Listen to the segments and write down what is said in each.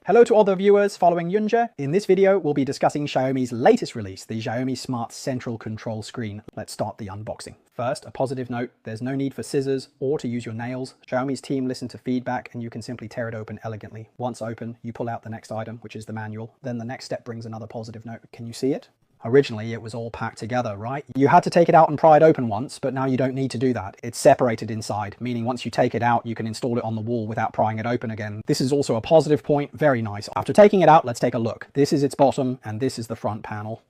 Hello to all the viewers following Yunja. In this video, we'll be discussing Xiaomi's latest release, the Xiaomi Smart Central Control Screen. Let's start the unboxing. First, a positive note, there's no need for scissors or to use your nails. Xiaomi's team listened to feedback and you can simply tear it open elegantly. Once open, you pull out the next item, which is the manual. Then the next step brings another positive note. Can you see it? Originally, it was all packed together, right? You had to take it out and pry it open once, but now you don't need to do that. It's separated inside, meaning once you take it out, you can install it on the wall without prying it open again. This is also a positive point, very nice. After taking it out, let's take a look. This is its bottom, and this is the front panel.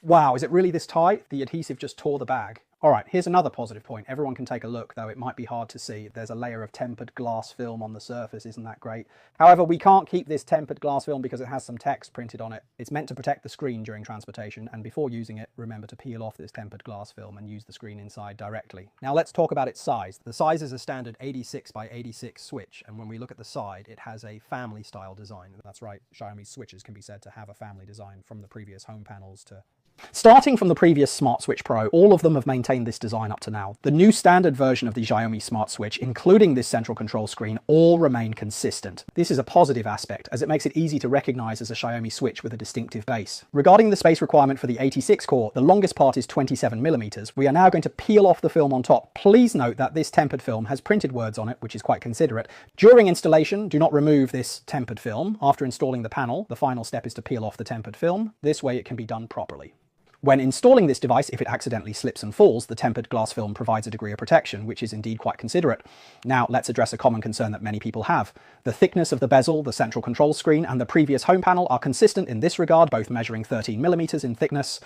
Wow, is it really this tight? The adhesive just tore the bag. All right, here's another positive point. Everyone can take a look, though it might be hard to see. There's a layer of tempered glass film on the surface, isn't that great? However, we can't keep this tempered glass film because it has some text printed on it. It's meant to protect the screen during transportation, and before using it, remember to peel off this tempered glass film and use the screen inside directly. Now let's talk about its size. The size is a standard 86 by 86 switch, and when we look at the side, it has a family style design. That's right, Xiaomi's switches can be said to have a family design from the previous home panels to... Starting from the previous Smart Switch Pro, all of them have maintained this design up to now. The new standard version of the Xiaomi Smart Switch, including this central control screen, all remain consistent. This is a positive aspect, as it makes it easy to recognize as a Xiaomi Switch with a distinctive base. Regarding the space requirement for the 86 core, the longest part is 27mm. We are now going to peel off the film on top. Please note that this tempered film has printed words on it, which is quite considerate. During installation, do not remove this tempered film. After installing the panel, the final step is to peel off the tempered film. This way it can be done properly. When installing this device, if it accidentally slips and falls, the tempered glass film provides a degree of protection, which is indeed quite considerate. Now, let's address a common concern that many people have. The thickness of the bezel, the central control screen, and the previous home panel are consistent in this regard, both measuring 13mm in thickness.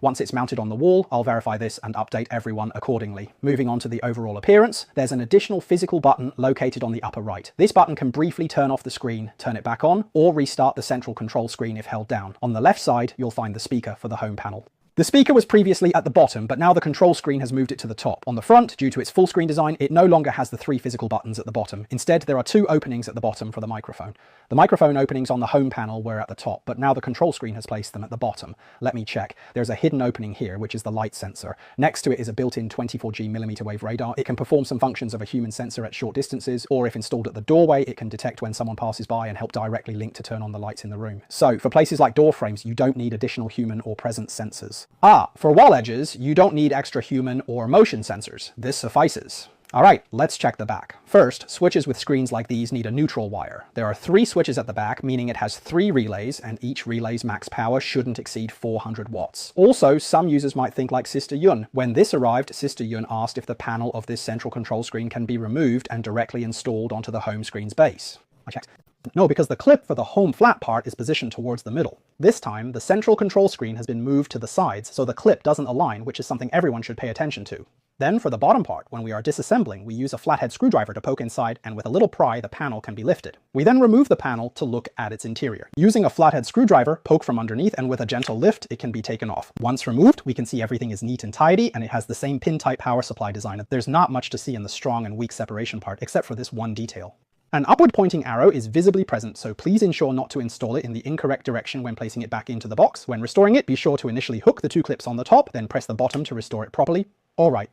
Once it's mounted on the wall, I'll verify this and update everyone accordingly. Moving on to the overall appearance, there's an additional physical button located on the upper right. This button can briefly turn off the screen, turn it back on, or restart the central control screen if held down. On the left side, you'll find the speaker for the home panel. The speaker was previously at the bottom, but now the control screen has moved it to the top. On the front, due to its full screen design, it no longer has the 3 physical buttons at the bottom. Instead, there are 2 openings at the bottom for the microphone. The microphone openings on the home panel were at the top, but now the control screen has placed them at the bottom. Let me check. There's a hidden opening here, which is the light sensor. Next to it is a built-in 24G millimeter wave radar. It can perform some functions of a human sensor at short distances, or if installed at the doorway, it can detect when someone passes by and help directly link to turn on the lights in the room. So, for places like door frames, you don't need additional human or presence sensors. For wall edges, you don't need extra human or motion sensors. This suffices. Alright, let's check the back. First, switches with screens like these need a neutral wire. There are 3 switches at the back, meaning it has 3 relays, and each relay's max power shouldn't exceed 400 watts. Also, some users might think like Sister Yun. When this arrived, Sister Yun asked if the panel of this central control screen can be removed and directly installed onto the home screen's base. I checked. No, because the clip for the home flat part is positioned towards the middle. This time, the central control screen has been moved to the sides, so the clip doesn't align, which is something everyone should pay attention to. Then for the bottom part, when we are disassembling, we use a flathead screwdriver to poke inside, and with a little pry, the panel can be lifted. We then remove the panel to look at its interior. Using a flathead screwdriver, poke from underneath, and with a gentle lift, it can be taken off. Once removed, we can see everything is neat and tidy, and it has the same pin-type power supply design. There's not much to see in the strong and weak separation part, except for this one detail. An upward pointing arrow is visibly present, so please ensure not to install it in the incorrect direction when placing it back into the box. When restoring it, be sure to initially hook the 2 clips on the top, then press the bottom to restore it properly. Alright.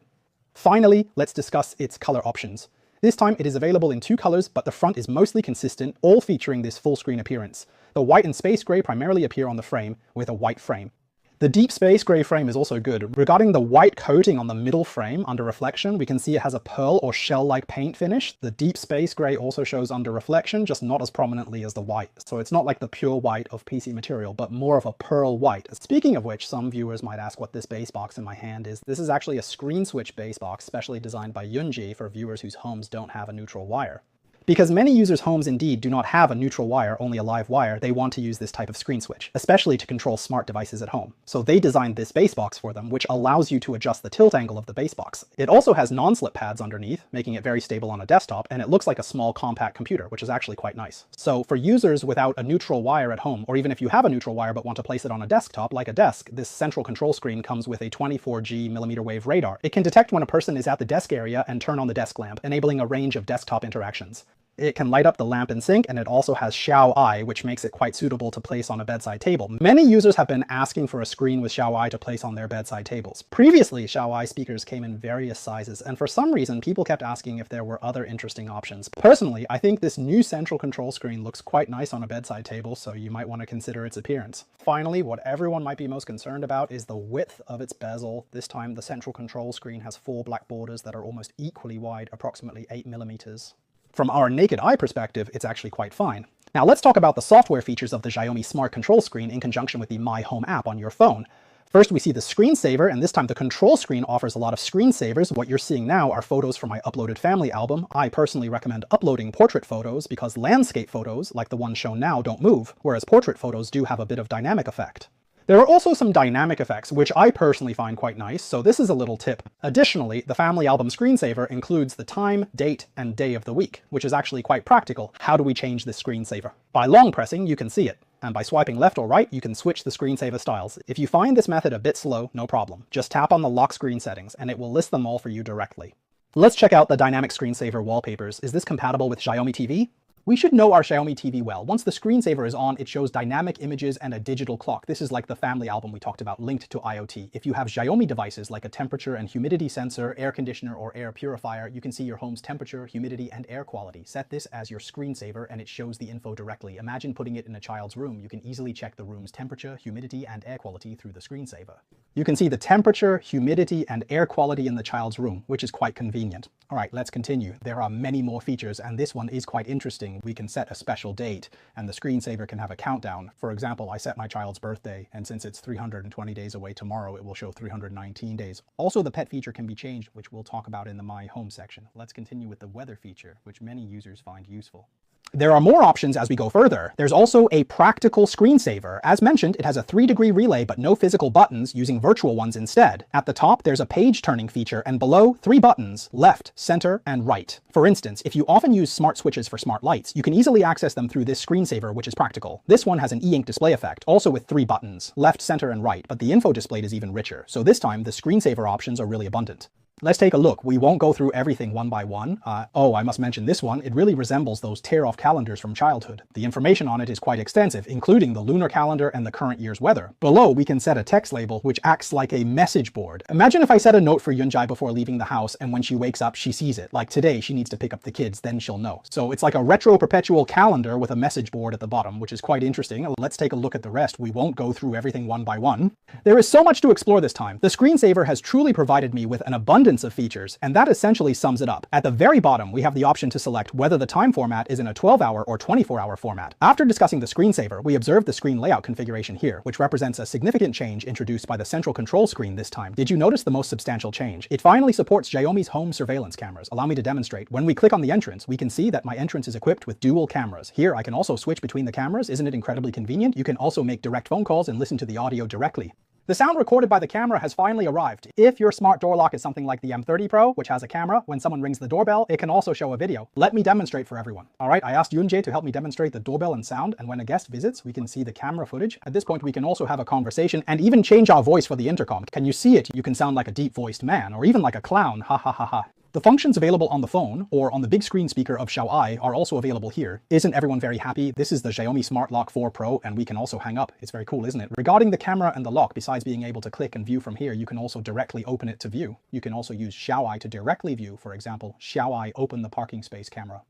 Finally, let's discuss its color options. This time it is available in 2 colors, but the front is mostly consistent, all featuring this full screen appearance. The white and space gray primarily appear on the frame, with a white frame. The deep space gray frame is also good. Regarding the white coating on the middle frame under reflection, we can see it has a pearl or shell-like paint finish. The deep space gray also shows under reflection, just not as prominently as the white. So it's not like the pure white of PC material, but more of a pearl white. Speaking of which, some viewers might ask what this base box in my hand is. This is actually a screen switch base box specially designed by Yunji for viewers whose homes don't have a neutral wire. Because many users' homes indeed do not have a neutral wire, only a live wire, they want to use this type of screen switch, especially to control smart devices at home. So they designed this base box for them, which allows you to adjust the tilt angle of the base box. It also has non-slip pads underneath, making it very stable on a desktop, and it looks like a small compact computer, which is actually quite nice. So for users without a neutral wire at home, or even if you have a neutral wire but want to place it on a desktop, like a desk, this central control screen comes with a 24G millimeter wave radar. It can detect when a person is at the desk area and turn on the desk lamp, enabling a range of desktop interactions. It can light up the lamp and sink, and it also has Xiaomi, which makes it quite suitable to place on a bedside table. Many users have been asking for a screen with Xiaomi to place on their bedside tables. Previously, Xiaomi speakers came in various sizes, and for some reason, people kept asking if there were other interesting options. Personally, I think this new central control screen looks quite nice on a bedside table, so you might want to consider its appearance. Finally, what everyone might be most concerned about is the width of its bezel. This time, the central control screen has 4 black borders that are almost equally wide, approximately 8mm. From our naked eye perspective, it's actually quite fine. Now let's talk about the software features of the Xiaomi Smart Control Screen in conjunction with the My Home app on your phone. First, we see the screensaver, and this time the control screen offers a lot of screensavers. What you're seeing now are photos from my uploaded family album. I personally recommend uploading portrait photos because landscape photos, like the one shown now, don't move, whereas portrait photos do have a bit of dynamic effect. There are also some dynamic effects, which I personally find quite nice, so this is a little tip. Additionally, the family album screensaver includes the time, date, and day of the week, which is actually quite practical. How do we change this screensaver? By long pressing, you can see it, and by swiping left or right, you can switch the screensaver styles. If you find this method a bit slow, no problem. Just tap on the lock screen settings, and it will list them all for you directly. Let's check out the dynamic screensaver wallpapers. Is this compatible with Xiaomi TV? We should know our Xiaomi TV well. Once the screensaver is on, it shows dynamic images and a digital clock. This is like the family album we talked about, linked to IoT. If you have Xiaomi devices like a temperature and humidity sensor, air conditioner, or air purifier, you can see your home's temperature, humidity, and air quality. Set this as your screensaver and it shows the info directly. Imagine putting it in a child's room. You can easily check the room's temperature, humidity, and air quality through the screensaver. You can see the temperature, humidity, and air quality in the child's room, which is quite convenient. All right, let's continue. There are many more features, and this one is quite interesting. We can set a special date, and the screensaver can have a countdown. For example, I set my child's birthday, and since it's 320 days away tomorrow, it will show 319 days. Also, the pet feature can be changed, which we'll talk about in the My Home section. Let's continue with the weather feature, which many users find useful. There are more options as we go further. There's also a practical screensaver. As mentioned, it has a 3-degree relay but no physical buttons, using virtual ones instead. At the top, there's a page turning feature, and below, 3 buttons, left, center, and right. For instance, if you often use smart switches for smart lights, you can easily access them through this screensaver, which is practical. This one has an e-ink display effect, also with 3 buttons, left, center, and right, but the info displayed is even richer. So this time, the screensaver options are really abundant. Let's take a look. We won't go through everything one by one. I must mention this one. It really resembles those tear-off calendars from childhood. The information on it is quite extensive, including the lunar calendar and the current year's weather. Below, we can set a text label, which acts like a message board. Imagine if I set a note for Yunjai before leaving the house, and when she wakes up, she sees it. Like today, she needs to pick up the kids, then she'll know. So it's like a retro perpetual calendar with a message board at the bottom, which is quite interesting. Let's take a look at the rest. We won't go through everything one by one. There is so much to explore this time. The screensaver has truly provided me with an abundance of features, and that essentially sums it up. At the very bottom, we have the option to select whether the time format is in a 12-hour or 24-hour format. After discussing the screensaver, we observe the screen layout configuration here, which represents a significant change introduced by the central control screen this time. Did you notice the most substantial change? It finally supports Xiaomi's home surveillance cameras. Allow me to demonstrate. When we click on the entrance, we can see that my entrance is equipped with dual cameras. Here, I can also switch between the cameras. Isn't it incredibly convenient? You can also make direct phone calls and listen to the audio directly. The sound recorded by the camera has finally arrived. If your smart door lock is something like the M30 Pro, which has a camera, when someone rings the doorbell, it can also show a video. Let me demonstrate for everyone. All right, I asked Yunjae to help me demonstrate the doorbell and sound, and when a guest visits, we can see the camera footage. At this point, we can also have a conversation and even change our voice for the intercom. Can you see it? You can sound like a deep-voiced man, or even like a clown, ha ha ha ha. The functions available on the phone or on the big screen speaker of Xiaomi are also available here. Isn't everyone very happy? This is the Xiaomi Smart Lock 4 Pro, and we can also hang up. It's very cool, isn't it? Regarding the camera and the lock, besides being able to click and view from here, you can also directly open it to view. You can also use Xiaomi to directly view. For example, Xiaomi open the parking space camera.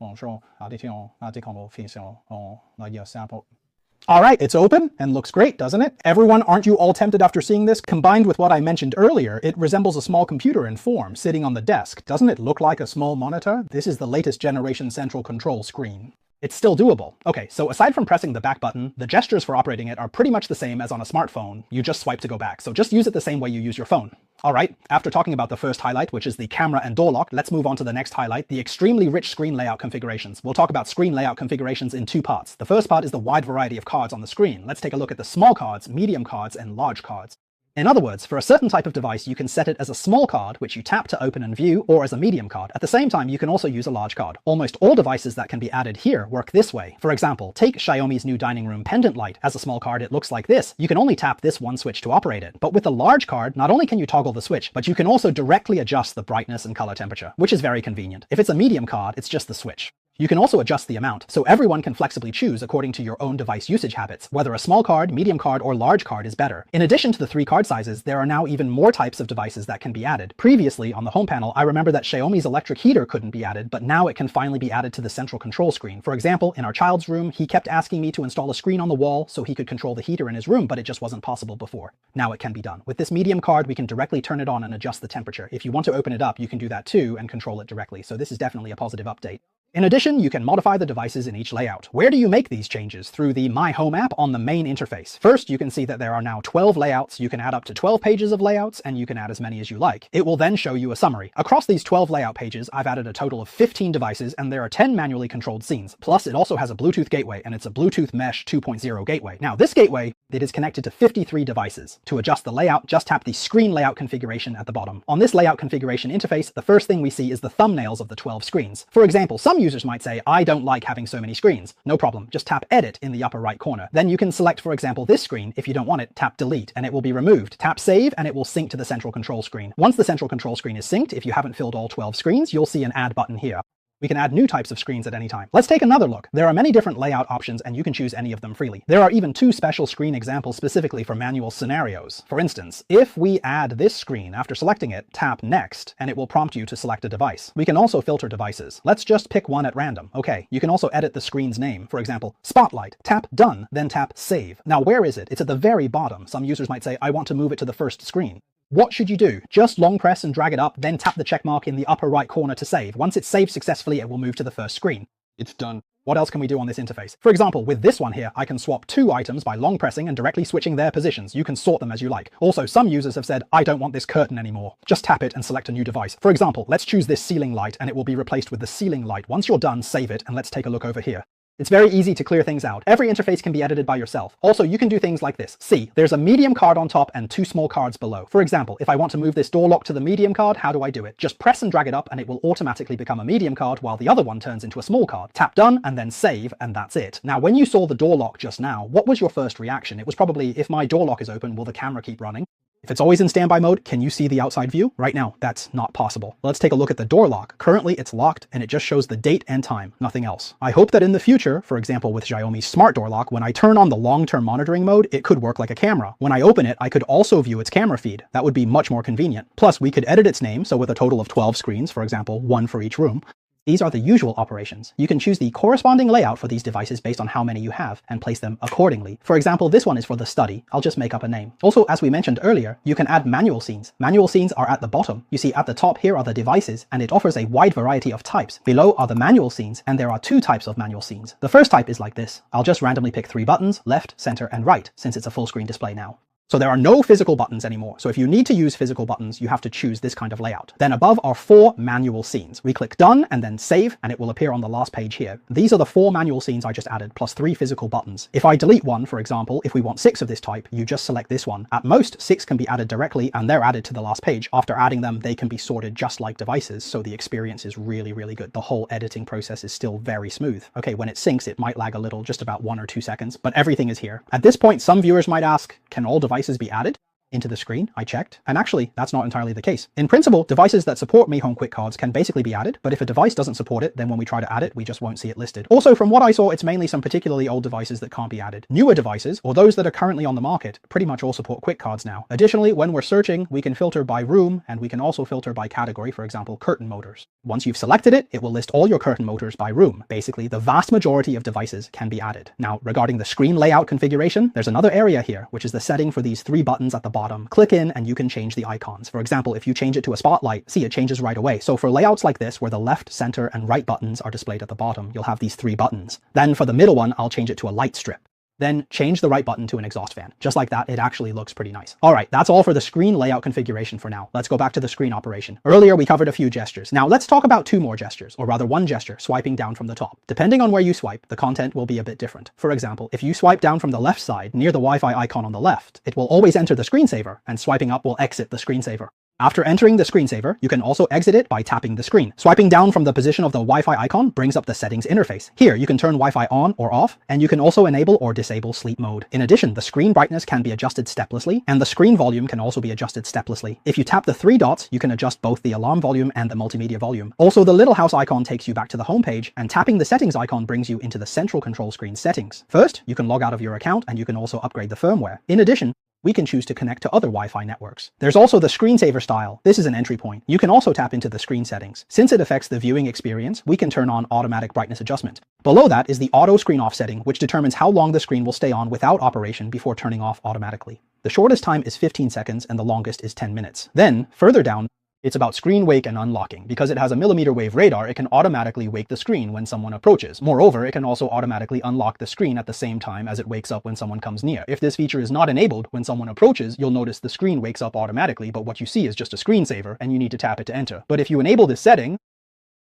All right, it's open and looks great, doesn't it? Everyone, aren't you all tempted after seeing this? Combined with what I mentioned earlier, it resembles a small computer in form, sitting on the desk. Doesn't it look like a small monitor? This is the latest generation central control screen. It's still doable. Okay, so aside from pressing the back button, the gestures for operating it are pretty much the same as on a smartphone. You just swipe to go back, so just use it the same way you use your phone. All right, after talking about the first highlight, which is the camera and door lock, let's move on to the next highlight, the extremely rich screen layout configurations. We'll talk about screen layout configurations in 2 parts. The first part is the wide variety of cards on the screen. Let's take a look at the small cards, medium cards, and large cards. In other words, for a certain type of device, you can set it as a small card, which you tap to open and view, or as a medium card. At the same time, you can also use a large card. Almost all devices that can be added here work this way. For example, take Xiaomi's new dining room pendant light. As a small card, it looks like this. You can only tap this one switch to operate it. But with the large card, not only can you toggle the switch, but you can also directly adjust the brightness and color temperature, which is very convenient. If it's a medium card, it's just the switch. You can also adjust the amount, so everyone can flexibly choose according to your own device usage habits, whether a small card, medium card, or large card is better. In addition to the 3 card sizes, there are now even more types of devices that can be added. Previously, on the home panel, I remember that Xiaomi's electric heater couldn't be added, but now it can finally be added to the central control screen. For example, in our child's room, he kept asking me to install a screen on the wall so he could control the heater in his room, but it just wasn't possible before. Now it can be done. With this medium card, we can directly turn it on and adjust the temperature. If you want to open it up, you can do that too and control it directly, so this is definitely a positive update. In addition, you can modify the devices in each layout. Where do you make these changes? Through the My Home app on the main interface. First, you can see that there are now 12 layouts. You can add up to 12 pages of layouts, and you can add as many as you like. It will then show you a summary. Across these 12 layout pages, I've added a total of 15 devices, and there are 10 manually controlled scenes. Plus, it also has a Bluetooth gateway, and it's a Bluetooth Mesh 2.0 gateway. Now, this gateway, it is connected to 53 devices. To adjust the layout, just tap the screen layout configuration at the bottom. On this layout configuration interface, the first thing we see is the thumbnails of the 12 screens. For example, some users might say, I don't like having so many screens. No problem, just tap Edit in the upper right corner. Then you can select, for example, this screen. If you don't want it, tap Delete, and it will be removed. Tap Save, and it will sync to the central control screen. Once the central control screen is synced, if you haven't filled all 12 screens, you'll see an Add button here. We can add new types of screens at any time. Let's take another look. There are many different layout options, and you can choose any of them freely. There are even 2 special screen examples specifically for manual scenarios. For instance, if we add this screen after selecting it, tap Next, and it will prompt you to select a device. We can also filter devices. Let's just pick one at random. Okay, you can also edit the screen's name. For example, Spotlight. Tap Done, then tap Save. Now where is it? It's at the very bottom. Some users might say, I want to move it to the first screen. What should you do? Just long press and drag it up, then tap the check mark in the upper right corner to save. Once it's saved successfully, it will move to the first screen. It's done. What else can we do on this interface? For example, with this one here, I can swap 2 items by long pressing and directly switching their positions. You can sort them as you like. Also, some users have said, I don't want this curtain anymore. Just tap it and select a new device. For example, let's choose this ceiling light, and it will be replaced with the ceiling light. Once you're done, save it, and let's take a look over here. It's very easy to clear things out. Every interface can be edited by yourself. Also, you can do things like this. See, there's a medium card on top and 2 small cards below. For example, if I want to move this door lock to the medium card, how do I do it? Just press and drag it up and it will automatically become a medium card while the other one turns into a small card. Tap Done and then Save, and that's it. Now, when you saw the door lock just now, what was your first reaction? It was probably, if my door lock is open, will the camera keep running? If it's always in standby mode, can you see the outside view? Right now, that's not possible. Let's take a look at the door lock. Currently, it's locked and it just shows the date and time, nothing else. I hope that in the future, for example with Xiaomi's smart door lock, when I turn on the long-term monitoring mode, it could work like a camera. When I open it, I could also view its camera feed. That would be much more convenient. Plus, we could edit its name, so with a total of 12 screens, for example, 1 for each room. These are the usual operations. You can choose the corresponding layout for these devices based on how many you have and place them accordingly. For example, this one is for the study. I'll just make up a name. Also, as we mentioned earlier, you can add manual scenes. Manual scenes are at the bottom. You see at the top here are the devices, and it offers a wide variety of types. Below are the manual scenes, and there are 2 types of manual scenes. The first type is like this. I'll just randomly pick 3 buttons, left, center, and right, since it's a full screen display now. So there are no physical buttons anymore. So if you need to use physical buttons, you have to choose this kind of layout. Then above are 4 manual scenes. We click Done and then Save, and it will appear on the last page here. These are the 4 manual scenes I just added, plus 3 physical buttons. If I delete one, for example, if we want 6 of this type, you just select this one. At most, 6 can be added directly, and they're added to the last page. After adding them, they can be sorted just like devices, so the experience is really, really good. The whole editing process is still very smooth. Okay, when it syncs, it might lag a little, just about 1 or 2 seconds, but everything is here. At this point, some viewers might ask, can all devices be added into the screen? I checked, and actually that's not entirely the case. In principle, devices that support Mi Home Quick Cards can basically be added, but if a device doesn't support it, then when we try to add it, we just won't see it listed. Also, from what I saw, it's mainly some particularly old devices that can't be added. Newer devices, or those that are currently on the market, pretty much all support Quick Cards now. Additionally, when we're searching, we can filter by room, and we can also filter by category, for example, curtain motors. Once you've selected it, it will list all your curtain motors by room. Basically, the vast majority of devices can be added. Now, regarding the screen layout configuration, there's another area here, which is the setting for these 3 buttons at the bottom. Click in and you can change the icons. For example, if you change it to a spotlight, see, it changes right away. So for layouts like this, where the left, center, and right buttons are displayed at the bottom, you'll have these 3 buttons. Then for the middle one, I'll change it to a light strip. Then change the right button to an exhaust fan. Just like that, it actually looks pretty nice. All right, that's all for the screen layout configuration for now. Let's go back to the screen operation. Earlier, we covered a few gestures. Now let's talk about 2 more gestures, or rather 1 gesture, swiping down from the top. Depending on where you swipe, the content will be a bit different. For example, if you swipe down from the left side, near the Wi-Fi icon on the left, it will always enter the screensaver, and swiping up will exit the screensaver. After entering the screensaver, you can also exit it by tapping the screen. Swiping down from the position of the Wi-Fi icon brings up the settings interface. Here, you can turn Wi-Fi on or off, and you can also enable or disable sleep mode. In addition, the screen brightness can be adjusted steplessly, and the screen volume can also be adjusted steplessly. If you tap the three dots, you can adjust both the alarm volume and the multimedia volume. Also, the little house icon takes you back to the home page, and tapping the settings icon brings you into the central control screen settings. First, you can log out of your account, and you can also upgrade the firmware. In addition, we can choose to connect to other Wi-Fi networks. There's also the screensaver style. This is an entry point. You can also tap into the screen settings. Since it affects the viewing experience, we can turn on automatic brightness adjustment. Below that is the auto screen off setting, which determines how long the screen will stay on without operation before turning off automatically. The shortest time is 15 seconds and the longest is 10 minutes. Then, further down, it's about screen wake and unlocking. Because it has a millimeter wave radar, it can automatically wake the screen when someone approaches. Moreover, it can also automatically unlock the screen at the same time as it wakes up when someone comes near. If this feature is not enabled, when someone approaches, you'll notice the screen wakes up automatically, but what you see is just a screensaver and you need to tap it to enter. But if you enable this setting,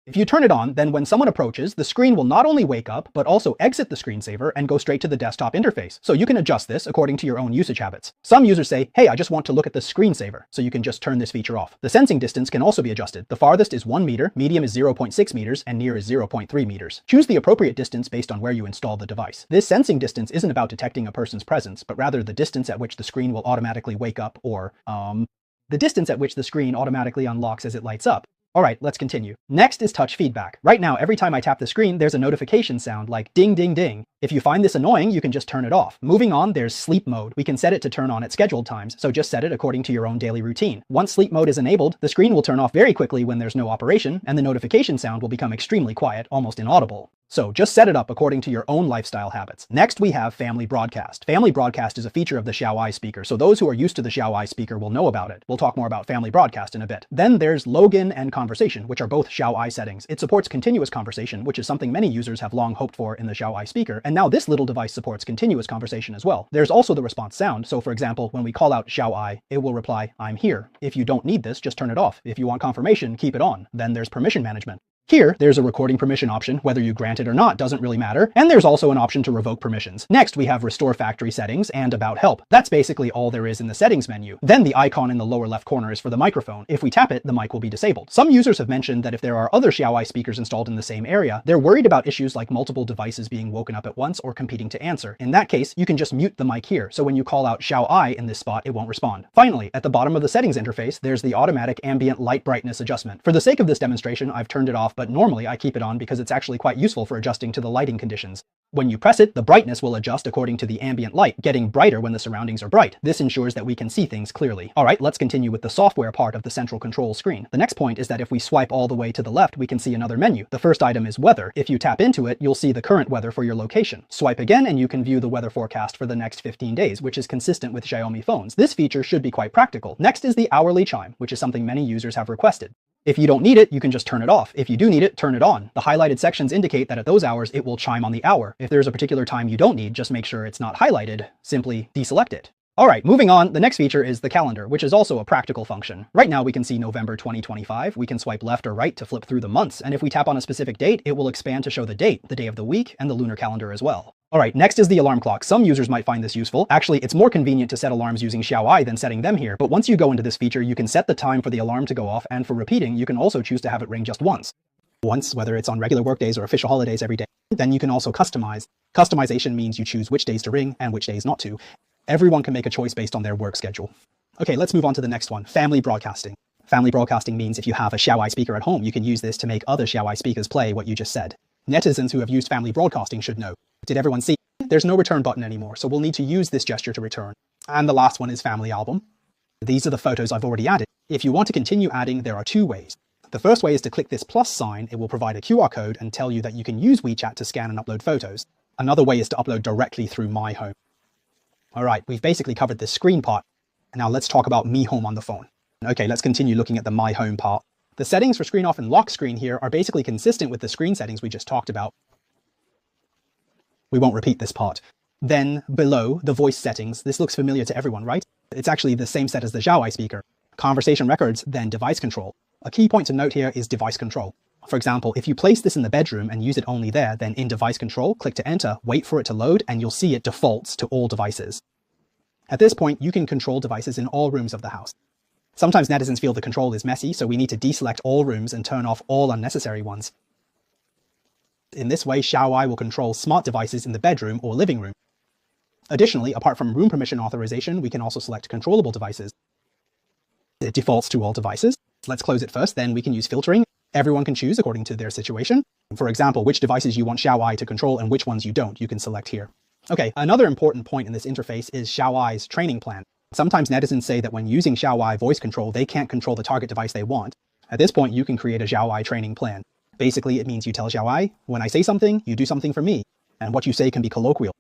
if you turn it on, then when someone approaches, the screen will not only wake up, but also exit the screensaver and go straight to the desktop interface. So you can adjust this according to your own usage habits. Some users say, hey, I just want to look at the screensaver. So you can just turn this feature off. The sensing distance can also be adjusted. The farthest is 1 meter, medium is 0.6 meters, and near is 0.3 meters. Choose the appropriate distance based on where you install the device. This sensing distance isn't about detecting a person's presence, but rather the distance at which the screen will automatically wake up or, the distance at which the screen automatically unlocks as it lights up. Alright, let's continue. Next is touch feedback. Right now, every time I tap the screen, there's a notification sound like ding ding ding. If you find this annoying, you can just turn it off. Moving on, there's sleep mode. We can set it to turn on at scheduled times, so just set it according to your own daily routine. Once sleep mode is enabled, the screen will turn off very quickly when there's no operation, and the notification sound will become extremely quiet, almost inaudible. So just set it up according to your own lifestyle habits. Next, we have family broadcast. Family broadcast is a feature of the Xiaomi speaker, so those who are used to the Xiaomi speaker will know about it. We'll talk more about family broadcast in a bit. Then there's login and conversation, which are both Xiaomi settings. It supports continuous conversation, which is something many users have long hoped for in the Xiaomi speaker, and now this little device supports continuous conversation as well. There's also the response sound, so for example, when we call out Xiaomi, it will reply, I'm here. If you don't need this, just turn it off. If you want confirmation, keep it on. Then there's permission management. Here, there's a recording permission option. Whether you grant it or not doesn't really matter, and there's also an option to revoke permissions. Next, we have restore factory settings and about help. That's basically all there is in the settings menu. Then the icon in the lower left corner is for the microphone. If we tap it, the mic will be disabled. Some users have mentioned that if there are other Xiaomi speakers installed in the same area, they're worried about issues like multiple devices being woken up at once or competing to answer. In that case, you can just mute the mic here, so when you call out Xiaomi in this spot, it won't respond. Finally, at the bottom of the settings interface, there's the automatic ambient light brightness adjustment. For the sake of this demonstration, I've turned it off, but normally I keep it on because it's actually quite useful for adjusting to the lighting conditions. When you press it, the brightness will adjust according to the ambient light, getting brighter when the surroundings are bright. This ensures that we can see things clearly. Alright, let's continue with the software part of the central control screen. The next point is that if we swipe all the way to the left, we can see another menu. The first item is weather. If you tap into it, you'll see the current weather for your location. Swipe again and you can view the weather forecast for the next 15 days, which is consistent with Xiaomi phones. This feature should be quite practical. Next is the hourly chime, which is something many users have requested. If you don't need it, you can just turn it off. If you do need it, turn it on. The highlighted sections indicate that at those hours, it will chime on the hour. If there's a particular time you don't need, just make sure it's not highlighted. Simply deselect it. Alright, moving on, the next feature is the calendar, which is also a practical function. Right now we can see November 2025, we can swipe left or right to flip through the months, and if we tap on a specific date, it will expand to show the date, the day of the week, and the lunar calendar as well. Alright, next is the alarm clock. Some users might find this useful. Actually, it's more convenient to set alarms using Xiaomi than setting them here, but once you go into this feature, you can set the time for the alarm to go off, and for repeating, you can also choose to have it ring just once. Whether it's on regular workdays or official holidays every day. Then you can also customize. Customization means you choose which days to ring and which days not to. Everyone can make a choice based on their work schedule. Okay, let's move on to the next one, family broadcasting. Family broadcasting means if you have a Xiaomi speaker at home, you can use this to make other Xiaomi speakers play what you just said. Netizens who have used family broadcasting should know. Did everyone see? There's no return button anymore, so we'll need to use this gesture to return. And the last one is family album. These are the photos I've already added. If you want to continue adding, there are two ways. The first way is to click this plus sign. It will provide a QR code and tell you that you can use WeChat to scan and upload photos. Another way is to upload directly through My Home. Alright, we've basically covered this screen part. Now let's talk about Mi Home on the phone. Okay, let's continue looking at the My Home part. The settings for screen off and lock screen here are basically consistent with the screen settings we just talked about. We won't repeat this part. Then, below, the voice settings. This looks familiar to everyone, right? It's actually the same set as the Xiaomi speaker. Conversation records, then device control. A key point to note here is device control. For example, if you place this in the bedroom and use it only there, then in device control, click to enter, wait for it to load, and you'll see it defaults to all devices. At this point, you can control devices in all rooms of the house. Sometimes netizens feel the control is messy, so we need to deselect all rooms and turn off all unnecessary ones. In this way, Xiaomi will control smart devices in the bedroom or living room. Additionally, apart from room permission authorization, we can also select controllable devices. It defaults to all devices. Let's close it first, then we can use filtering. Everyone can choose according to their situation. For example, which devices you want Xiaomi to control and which ones you don't, you can select here. Okay, another important point in this interface is Xiaomi's training plan. Sometimes netizens say that when using Xiaomi voice control, they can't control the target device they want. At this point, you can create a Xiaomi training plan. Basically, it means you tell Xiaomi, when I say something, you do something for me. And what you say can be colloquial.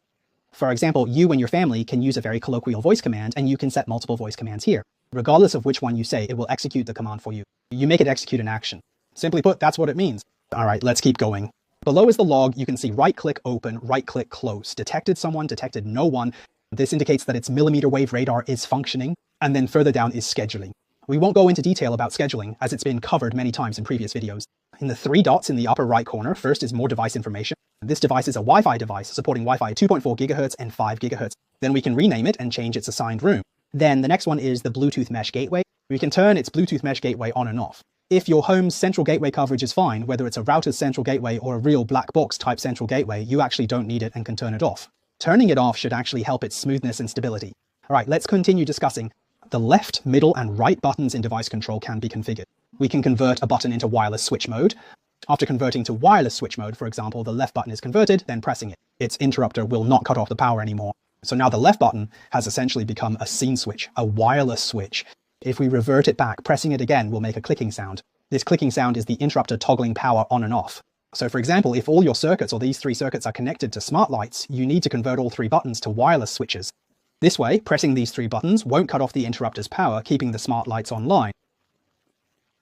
For example, you and your family can use a very colloquial voice command, and you can set multiple voice commands here. Regardless of which one you say, it will execute the command for you. You make it execute an action. Simply put, that's what it means. All right, let's keep going. Below is the log. You can see right-click open, right-click close. Detected someone, detected no one. This indicates that its millimeter wave radar is functioning. And then further down is scheduling. We won't go into detail about scheduling, as it's been covered many times in previous videos. In the 3 dots in the upper right corner, first is more device information. This device is a Wi-Fi device supporting Wi-Fi 2.4 GHz and 5 GHz. Then we can rename it and change its assigned room. Then the next one is the Bluetooth mesh gateway. We can turn its Bluetooth mesh gateway on and off. If your home's central gateway coverage is fine, whether it's a router's central gateway or a real black box type central gateway, you actually don't need it and can turn it off. Turning it off should actually help its smoothness and stability. All right, let's continue discussing. The left, middle, and right buttons in device control can be configured. We can convert a button into wireless switch mode. After converting to wireless switch mode, for example, the left button is converted, then pressing it. Its interrupter will not cut off the power anymore. So now the left button has essentially become a scene switch, a wireless switch. If we revert it back, pressing it again will make a clicking sound. This clicking sound is the interrupter toggling power on and off. So for example, if all your circuits or these 3 circuits are connected to smart lights, you need to convert all 3 buttons to wireless switches. This way, pressing these 3 buttons won't cut off the interrupter's power, keeping the smart lights online.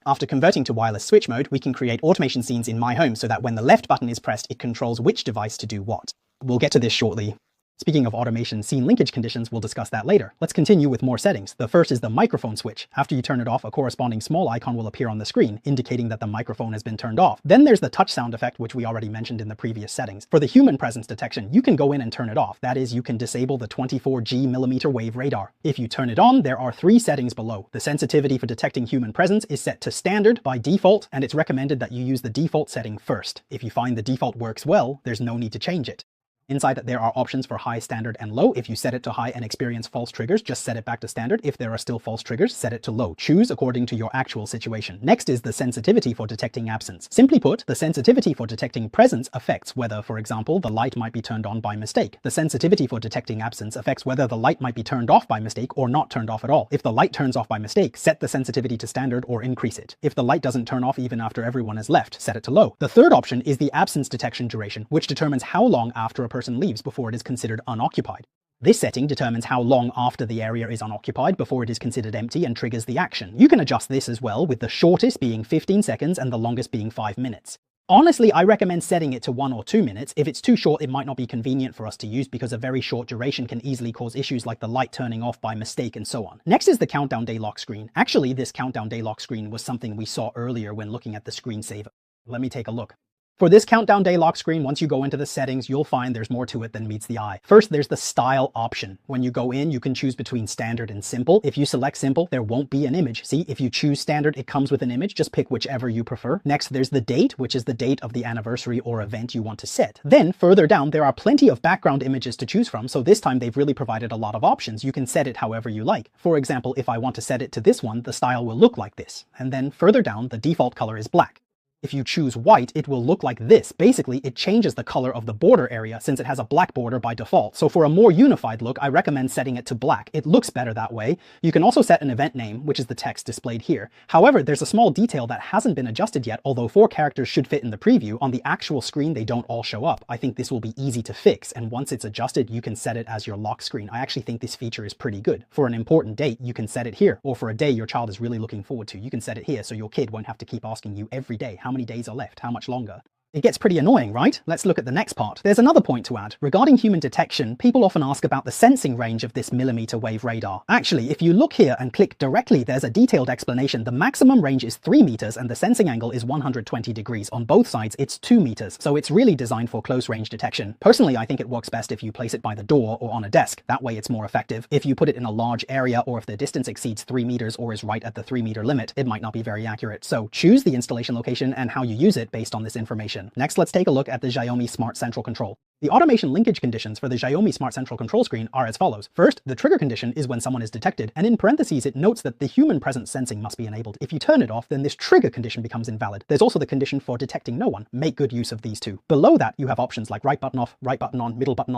After converting to wireless switch mode, we can create automation scenes in My Home so that when the left button is pressed, it controls which device to do what. We'll get to this shortly. Speaking of automation scene linkage conditions, we'll discuss that later. Let's continue with more settings. The first is the microphone switch. After you turn it off, a corresponding small icon will appear on the screen, indicating that the microphone has been turned off. Then there's the touch sound effect, which we already mentioned in the previous settings. For the human presence detection, you can go in and turn it off. That is, you can disable the 24G millimeter wave radar. If you turn it on, there are 3 settings below. The sensitivity for detecting human presence is set to standard by default, and it's recommended that you use the default setting first. If you find the default works well, there's no need to change it. Inside that there are options for high, standard, and low. If you set it to high and experience false triggers, just set it back to standard. If there are still false triggers, set it to low. Choose according to your actual situation. Next is the sensitivity for detecting absence. Simply put, the sensitivity for detecting presence affects whether, for example, the light might be turned on by mistake. The sensitivity for detecting absence affects whether the light might be turned off by mistake or not turned off at all. If the light turns off by mistake, set the sensitivity to standard or increase it. If the light doesn't turn off even after everyone has left, set it to low. The third option is the absence detection duration, which determines how long after a person leaves before it is considered unoccupied. This setting determines how long after the area is unoccupied before it is considered empty and triggers the action. You can adjust this as well, with the shortest being 15 seconds and the longest being 5 minutes. Honestly, I recommend setting it to 1 or 2 minutes. If it's too short, it might not be convenient for us to use because a very short duration can easily cause issues like the light turning off by mistake and so on. Next is the countdown day lock screen. Actually, this countdown day lock screen was something we saw earlier when looking at the screensaver. Let me take a look. For this countdown day lock screen, once you go into the settings, you'll find there's more to it than meets the eye. First, there's the style option. When you go in, you can choose between standard and simple. If you select simple, there won't be an image. See, if you choose standard, it comes with an image. Just pick whichever you prefer. Next, there's the date, which is the date of the anniversary or event you want to set. Then further down, there are plenty of background images to choose from. So this time they've really provided a lot of options. You can set it however you like. For example, if I want to set it to this one, the style will look like this. And then further down, the default color is black. If you choose white, it will look like this. Basically, it changes the color of the border area since it has a black border by default. So for a more unified look, I recommend setting it to black. It looks better that way. You can also set an event name, which is the text displayed here. However, there's a small detail that hasn't been adjusted yet, although 4 characters should fit in the preview. On the actual screen, they don't all show up. I think this will be easy to fix, and once it's adjusted, you can set it as your lock screen. I actually think this feature is pretty good. For an important date, you can set it here, or for a day your child is really looking forward to, you can set it here so your kid won't have to keep asking you every day how many days are left, how much longer. It gets pretty annoying, right? Let's look at the next part. There's another point to add. Regarding human detection, people often ask about the sensing range of this millimeter wave radar. Actually, if you look here and click directly, there's a detailed explanation. The maximum range is 3 meters and the sensing angle is 120 degrees. On both sides, it's 2 meters, so it's really designed for close range detection. Personally, I think it works best if you place it by the door or on a desk. That way it's more effective. If you put it in a large area or if the distance exceeds 3 meters or is right at the 3-meter limit, it might not be very accurate. So choose the installation location and how you use it based on this information. Next, let's take a look at the Xiaomi Smart Central Control. The automation linkage conditions for the Xiaomi Smart Central Control screen are as follows. First, the trigger condition is when someone is detected, and in parentheses it notes that the human presence sensing must be enabled. If you turn it off, then this trigger condition becomes invalid. There's also the condition for detecting no one. Make good use of these two. Below that, you have options like right button off, right button on, middle button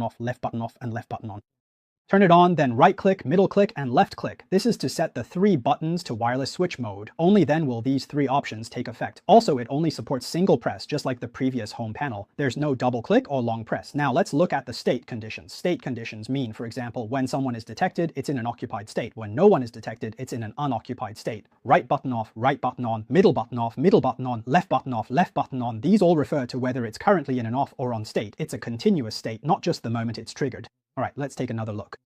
off, left button off, and left button on. Turn it on, then right click, middle click, and left click. This is to set the 3 buttons to wireless switch mode. Only then will these 3 options take effect. Also, it only supports single press, just like the previous home panel. There's no double click or long press. Now let's look at the state conditions. State conditions mean, for example, when someone is detected, it's in an occupied state. When no one is detected, it's in an unoccupied state. Right button off, right button on, middle button off, middle button on, left button off, left button on. These all refer to whether it's currently in an off or on state. It's a continuous state, not just the moment it's triggered. All right, let's take another look.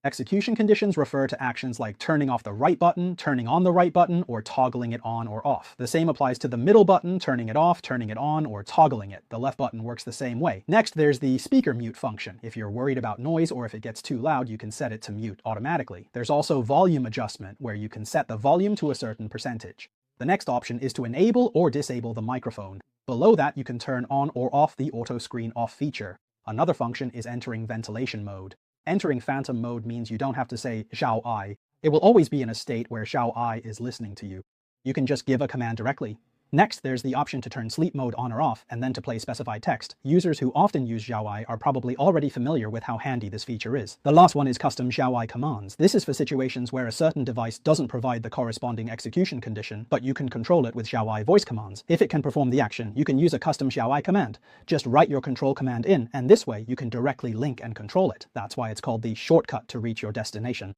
Execution conditions refer to actions like turning off the right button, turning on the right button, or toggling it on or off. The same applies to the middle button, turning it off, turning it on, or toggling it. The left button works the same way. Next, there's the speaker mute function. If you're worried about noise or if it gets too loud, you can set it to mute automatically. There's also volume adjustment, where you can set the volume to a certain percentage. The next option is to enable or disable the microphone. Below that, you can turn on or off the auto screen off feature. Another function is entering ventilation mode. Entering phantom mode means you don't have to say Xiao I. It will always be in a state where Xiao I is listening to you. You can just give a command directly. Next, there's the option to turn sleep mode on or off, and then to play specified text. Users who often use Xiao I are probably already familiar with how handy this feature is. The last one is custom Xiao I commands. This is for situations where a certain device doesn't provide the corresponding execution condition, but you can control it with Xiao I voice commands. If it can perform the action, you can use a custom Xiao I command. Just write your control command in, and this way you can directly link and control it. That's why it's called the shortcut to reach your destination.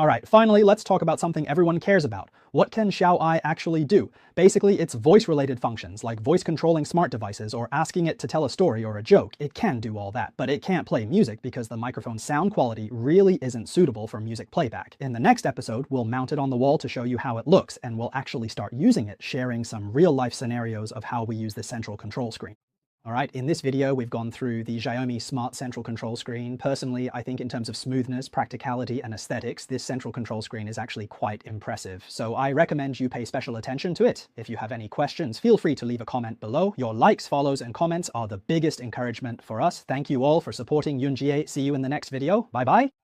Alright, finally, let's talk about something everyone cares about. What can Xiao I actually do? Basically, it's voice-related functions, like voice-controlling smart devices or asking it to tell a story or a joke. It can do all that, but it can't play music because the microphone's sound quality really isn't suitable for music playback. In the next episode, we'll mount it on the wall to show you how it looks, and we'll actually start using it, sharing some real-life scenarios of how we use the central control screen. Alright, in this video we've gone through the Xiaomi Smart Central Control Screen. Personally, I think in terms of smoothness, practicality, and aesthetics, this central control screen is actually quite impressive. So I recommend you pay special attention to it. If you have any questions, feel free to leave a comment below. Your likes, follows, and comments are the biggest encouragement for us. Thank you all for supporting Yunjie. See you in the next video. Bye bye!